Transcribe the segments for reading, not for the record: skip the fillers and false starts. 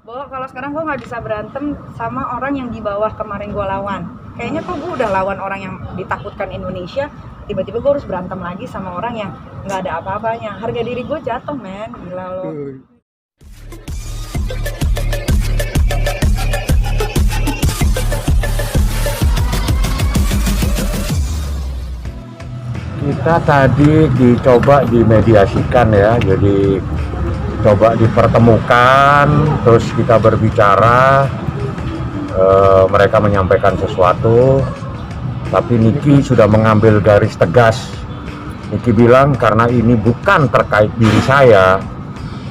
Bahwa kalau sekarang gue nggak bisa berantem sama orang yang di bawah kemarin gue lawan. Kayaknya kok gue udah lawan orang yang ditakutkan Indonesia, tiba-tiba gue harus berantem lagi sama orang yang nggak ada apa-apanya. Harga diri gue jatuh, men. Gila lo. Kita tadi dicoba dimediasikan ya, jadi coba dipertemukan, terus kita berbicara, mereka menyampaikan sesuatu, tapi Niki sudah mengambil garis tegas. Niki bilang karena ini bukan terkait diri saya,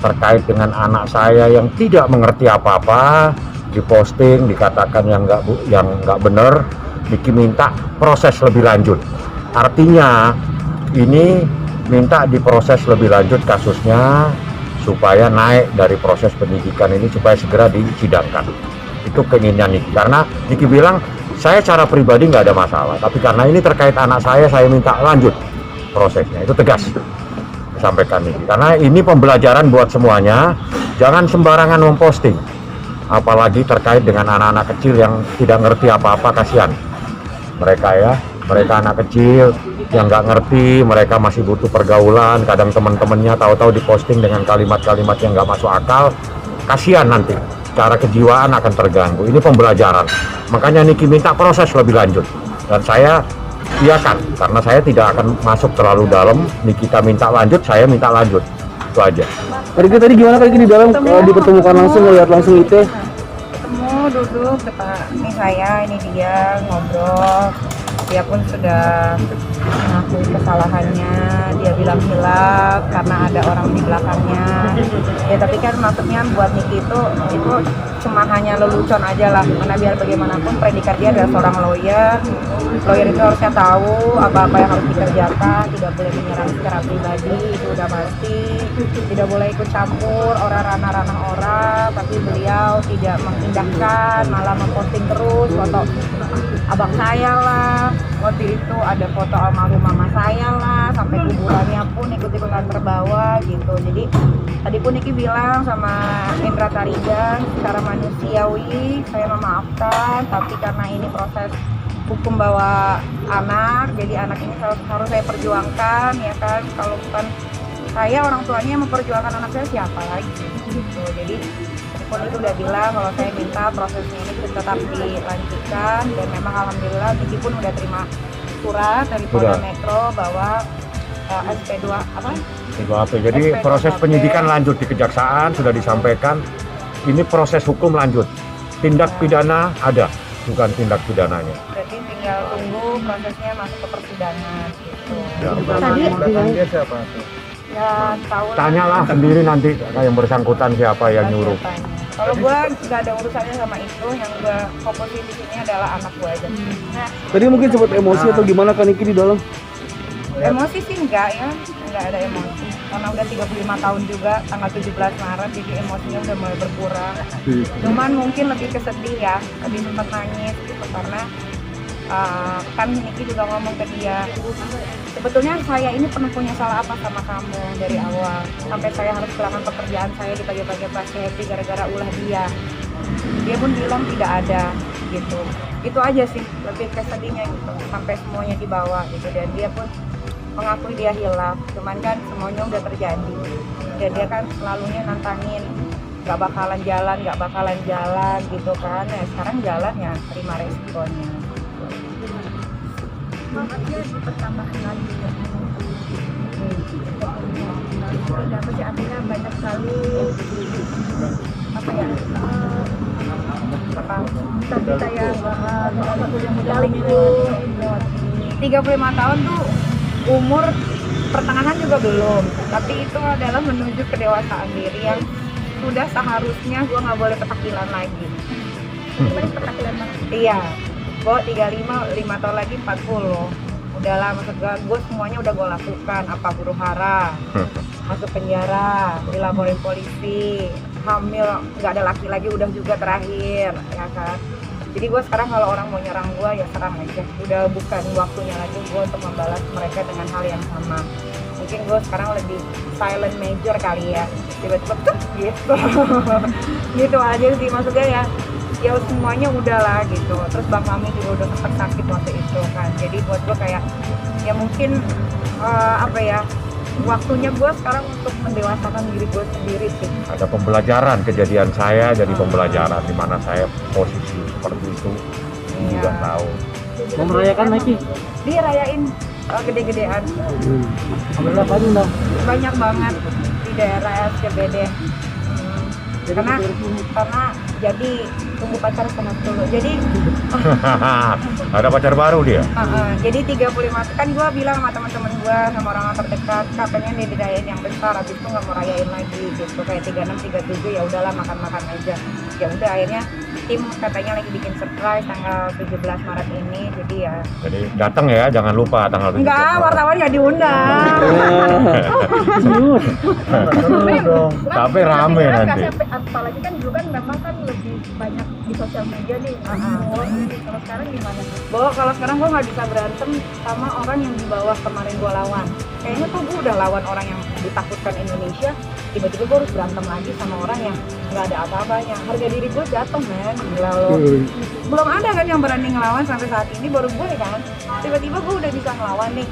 terkait dengan anak saya yang tidak mengerti apa-apa, diposting, dikatakan yang nggak benar. Niki minta proses lebih lanjut. Artinya ini minta diproses lebih lanjut kasusnya supaya naik dari proses penyidikan ini supaya segera disidangkan. Itu keinginan Niki, karena Niki bilang saya secara pribadi nggak ada masalah, tapi karena ini terkait anak saya minta lanjut prosesnya. Itu tegas disampaikan Niki, karena ini pembelajaran buat semuanya. Jangan sembarangan memposting, apalagi terkait dengan anak-anak kecil yang tidak ngerti apa-apa. Kasihan mereka ya, mereka anak kecil yang nggak ngerti, mereka masih butuh pergaulan. Kadang teman-temannya tahu-tahu diposting dengan kalimat-kalimat yang nggak masuk akal. Kasihan, nanti secara kejiwaan akan terganggu. Ini pembelajaran, makanya Niki minta proses lebih lanjut, dan saya iakan karena saya tidak akan masuk terlalu dalam. Nikita minta lanjut, saya minta lanjut, itu aja. Tadi gimana kali di dalam dipertemukan langsung, lihat langsung itu? Ketemu, duduk depan ini saya, ini dia, ngobrol. Dia pun sudah mengakui kesalahannya, dia bilang hilaf karena ada orang di belakangnya. Ya tapi kan maksudnya buat Niki itu cuma hanya lelucon aja lah, karena biar bagaimanapun predikat dia adalah seorang lawyer. Lawyer itu harusnya tahu apa-apa yang harus dikerjakan, tidak boleh menyerang secara pribadi, itu udah pasti. Tidak boleh ikut campur ranah-ranah orang, tapi beliau tidak mengindahkan, malah memposting terus foto abang saya lah. Waktu itu ada foto almarhum mama saya lah, sampai kuburannya pun ikut-ikutan terbawa gitu. Jadi tadi pun Niki bilang sama Indra Tarigan, secara manusiawi saya memaafkan, tapi karena ini proses hukum bawa anak, jadi anak ini harus saya perjuangkan, ya kan. Kalau bukan saya, orang tuanya yang memperjuangkan anak saya, siapa lagi gitu. Jadi pun itu udah bilang kalau saya minta prosesnya ini tetap dilanjutkan, dan memang alhamdulillah Niki pun udah terima surat dari Polda Metro bahwa SP2 apa? SP2AP. Jadi SP2AP. Proses penyidikan lanjut di kejaksaan sudah disampaikan. Ini proses hukum lanjut. Tindak pidana ada, bukan tindak pidananya. Berarti tinggal tunggu prosesnya masuk ke persidangan gitu. Ya, tadi dia siapa? Ya tahu. Tanyalah sendiri nanti yang bersangkutan siapa yang nyuruh. Kalau gue nggak ada urusannya sama itu, yang gue fokusin di sini adalah anak gue aja. Nah, tadi mungkin sempat emosi atau gimana kan Niki di dalam? emosi sih enggak ya, enggak ada emosi. Karena udah 35 tahun juga, tanggal 17 Maret, jadi emosinya udah mulai berkurang. Cuman mungkin lebih kesedih ya, lebih sempat nangis gitu, karena kan Niki juga ngomong ke dia, sebetulnya saya ini pernah punya salah apa sama kamu dari awal, sampai saya harus kehilangan pekerjaan saya di pagi-pagi pas happy gara-gara ulah dia. Dia pun bilang tidak ada gitu. Itu aja sih lebih kesedihnya gitu, sampai semuanya dibawa gitu. Dan dia pun mengakui dia hilaf, cuman kan semuanya udah terjadi, dan dia kan selalunya nantangin nggak bakalan jalan gitu kan. Nah sekarang jalan ya, terima resikonya. Semangatnya dipertambahan lagi ya. Dapat sih, artinya banyak sekali apa ya, kita yang selingkuh. 35 tahun tuh umur pertengahan juga belum, tapi itu adalah menuju kedewasaan diri yang sudah seharusnya gue nggak boleh ketakilan lagi. Ketakilan banget. Iya, gue 35, 5 tahun lagi 40. Udahlah, maksud gue semuanya udah gue lakukan. Apa huru hara, masuk penjara, dilaporin polisi, hamil nggak ada laki lagi, udah juga terakhir, ya kan. Jadi gue sekarang kalau orang mau nyerang gue ya serang aja, udah bukan waktunya lagi gue untuk membalas mereka dengan hal yang sama. mungkin gue sekarang lebih silent major kali ya, tiba-tiba tuh gitu gitu aja sih maksudnya ya semuanya udah lah gitu. Terus Bang Mami juga udah sempat sakit waktu itu kan, jadi buat gue kayak ya mungkin apa ya, waktunya gue sekarang untuk mendewasakan diri gue sendiri sih. Ada pembelajaran, kejadian saya jadi pembelajaran di mana saya posisi seperti itu. Juga tahu. Mau merayakan lagi? Dirayain gede-gedean. Ambil apa aja Bang? Banyak banget di daerah SCBD. Karena jadi tunggu pacar senang dulu. Jadi ada pacar baru dia. jadi 35 kan gue bilang sama teman-teman gue sama orang terdekat, katanya dia dirayain yang besar, habis itu nggak mau rayain lagi gitu, kayak 36 37 ya udahlah makan-makan aja. Ya udah akhirnya tim katanya lagi bikin surprise tanggal 17 Maret ini, jadi ya. Jadi datang ya, jangan lupa tanggal 17. Enggak, wartawan nggak diundang. Tapi rame nanti. Apalagi kan dulu kan memang kan lebih banyak di sosial media nih. Kalau sekarang gimana? Kalau sekarang gue nggak bisa berantem sama orang yang di bawah kemarin gue lawan. Kayaknya tuh gue udah lawan orang yang ditakutkan Indonesia, tiba-tiba gue harus berantem lagi sama orang yang nggak ada apa-apanya. Harga diri gue jatuh men, gila lo. Belum ada kan yang berani ngelawan sampai saat ini, baru gue kan. Tiba-tiba gue udah bisa ngelawan nih.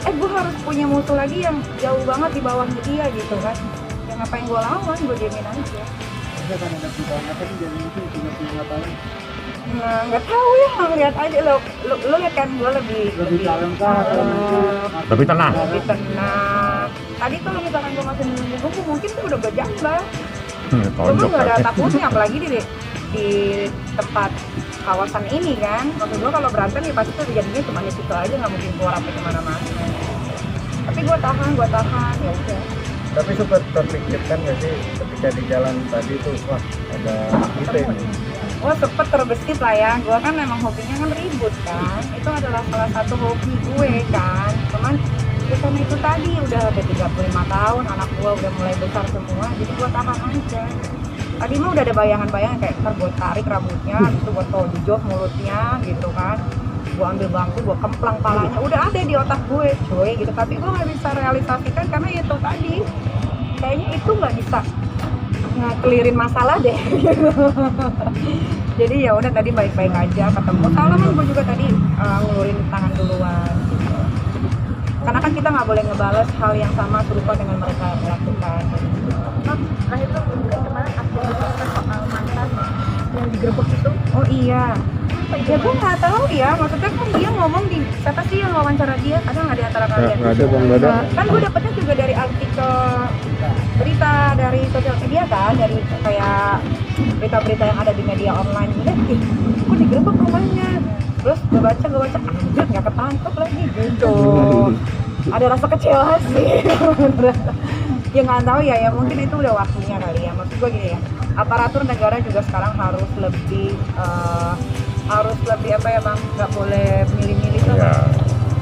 Gue harus punya musuh lagi yang jauh banget di bawahnya dia gitu kan. Yang ngapain gue lawan, gue diemin aja. Bisa kan ada perubahan apa sih dari itu 35 tahun? Nah, nggak tahu ya, lihat aja lo lihat kan gue lebih kalem kah? Lebih tenang. lebih tenang. Tadi tuh misalkan gue masih nunggu gue mungkin tuh udah berjambah. Gue Tonjok nggak ada kan. takutnya, apalagi di tempat kawasan ini kan. Maksud gue kalau berantem ya pasti tuh jadinya cuma di situ aja, nggak mungkin keluar sampai kemana-mana. Tapi gue tahan ya udah. Tapi sempat terpikirkan nggak sih ketika di jalan tadi tuh, wah ada gitu ya? Gue sempet terbesit lah ya, gue kan memang hobinya kan ribut kan, itu adalah salah satu hobi gue kan. Cuman ya karena itu tadi udah ada 35 tahun, anak gue udah mulai besar semua, jadi gue tahan aja. Tadi mah udah ada bayangan-bayangan kayak ntar gue tarik rambutnya, habis itu gue tojok mulutnya gitu kan, gue ambil bangku, gue kemplang palanya, udah ada di otak gue cuy gitu. Tapi gue nggak bisa realisasikan karena itu tadi kayaknya itu nggak bisa ngekelirin masalah deh. Jadi ya udah tadi baik-baik aja, ketemu salaman gue juga tadi ngulurin tangan duluan gitu. Karena kan kita nggak boleh ngebales hal yang sama serupa dengan mereka lakukan. Nah, terakhir tuh kemarin aktivitas soal mantan yang digerebek itu. Oh iya, ya gue nggak tahu ya, maksudnya kan dia ngomong di siapa sih yang wawancara dia, ada nggak di antara kalian? Nggak ada Bang, nggak ada. Kan gue dapetnya juga dari artikel berita dari sosial media kan, dari kayak berita-berita yang ada di media online. Udah, gue digerebek rumahnya, terus gue baca, anjir nggak ketangkep lagi gitu. Ada rasa kecewa sih. Ya nggak tahu ya mungkin itu udah waktunya kali ya. Maksud gue gini ya, aparatur negara juga sekarang harus lebih apa ya Bang, nggak boleh milih-milih tuh. Ya,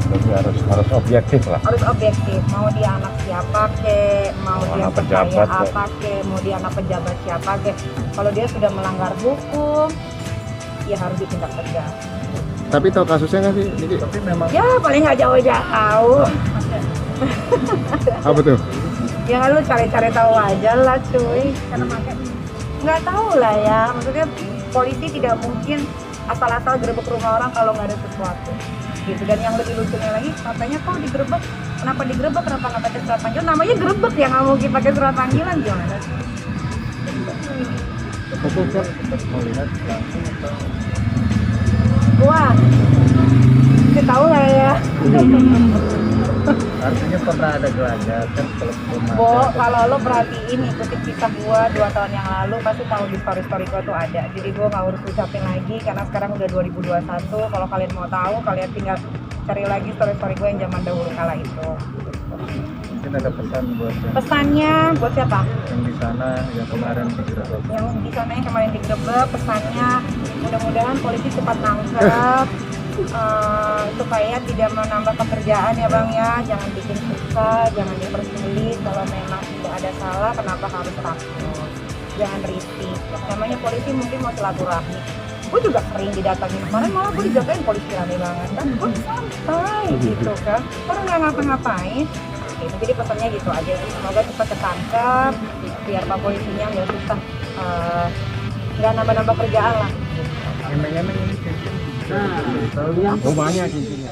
jadi harus objektif lah. Harus objektif, mau dia anak siapa ke, mau dia anak pejabat percaya apa ke, mau dia anak pejabat siapa ke, kalau dia sudah melanggar hukum ya harus ditindak tegas. Tapi tahu kasusnya nggak sih? Niki? Tapi memang Ya paling nggak jauh-jauh. apa tuh? Ya lu cari-cari tahu aja lah cuy, karena makanya nggak tahu lah ya, maksudnya polisi tidak mungkin asal-asal gerebek rumah orang kalau nggak ada sesuatu gitu. Dan yang lebih lucunya lagi, katanya kok digerebek, kenapa digerebek, kenapa nggak pakai surat panggilan, namanya gerebek ya, nggak mungkin pakai surat panggilan, gimana sih? Aku kan melihat langsung atau Wah, kita tahu lah ya. artinya pernah ada gelagat kan Kalau lo perhatiin ikutin kisah gua 2 tahun yang lalu pasti tahu di story gua tuh ada. Jadi gua nggak harus ucapin lagi karena sekarang udah 2021. Kalau kalian mau tahu, kalian tinggal cari lagi story gua yang zaman dahulu kala itu. mungkin ada pesan buat Pesannya buat siapa? yang di sana yang kemarin digerebek. Yang di sana yang kemarin digerebek, pesannya mudah-mudahan polisi cepat nangkep. Supaya tidak menambah pekerjaan ya Bang ya, jangan bikin susah, jangan dipersulit. Kalau memang tidak ada salah, kenapa harus takut? Jangan risih. Namanya polisi mungkin mau silaturahmi. Gue juga sering didatangin, kemarin malah gue dijagain polisi rame banget kan, gue santai gitu kan, orang nggak ngapa-ngapain. ini. Jadi pesannya gitu aja, semoga cepat ketangkep biar pak polisinya nggak susah, nggak nambah-nambah kerjaan lah. Emang ini cincin. Oh banyak cincinnya.